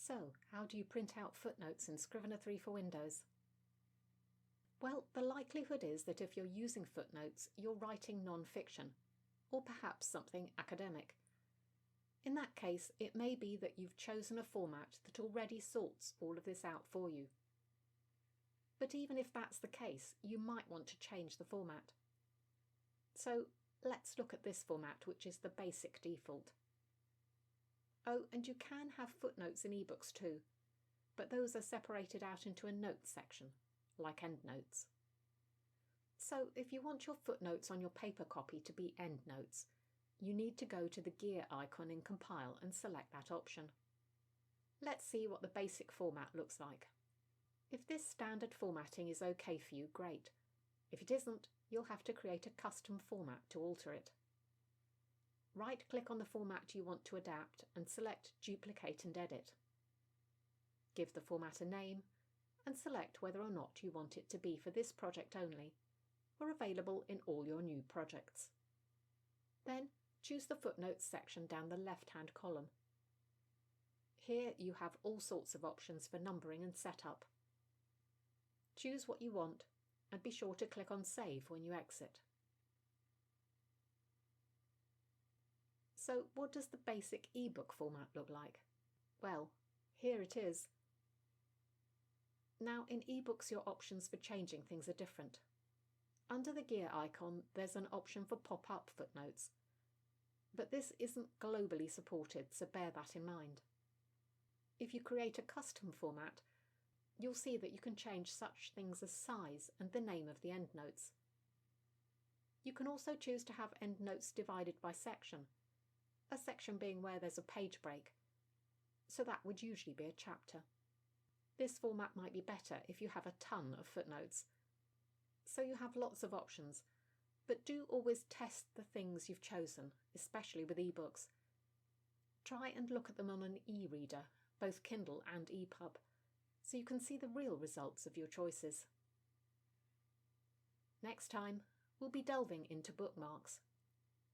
So, how do you print out footnotes in Scrivener 3 for Windows? Well, the likelihood is that if you're using footnotes, you're writing non-fiction, or perhaps something academic. In that case, it may be that you've chosen a format that already sorts all of this out for you. But even if that's the case, you might want to change the format. So let's look at this format, which is the basic default. Oh, and you can have footnotes in ebooks too, but those are separated out into a notes section, like endnotes. So if you want your footnotes on your paper copy to be endnotes, you need to go to the gear icon in Compile and select that option. Let's see what the basic format looks like. If this standard formatting is okay for you, great. If it isn't, you'll have to create a custom format to alter it. Right-click on the format you want to adapt and select Duplicate and Edit. Give the format a name and select whether or not you want it to be for this project only or available in all your new projects. Then choose the Footnotes section down the left-hand column. Here you have all sorts of options for numbering and setup. Choose what you want and be sure to click on Save when you exit. So what does the basic ebook format look like? Well, here it is. Now in ebooks your options for changing things are different. Under the gear icon there's an option for pop-up footnotes, but this isn't globally supported, so bear that in mind. If you create a custom format, you'll see that you can change such things as size and the name of the endnotes. You can also choose to have endnotes divided by section, a section being where there's a page break, so that would usually be a chapter. This format might be better if you have a ton of footnotes. So you have lots of options, but do always test the things you've chosen, especially with ebooks. Try and look at them on an e-reader, both Kindle and ePub, so you can see the real results of your choices. Next time, we'll be delving into bookmarks.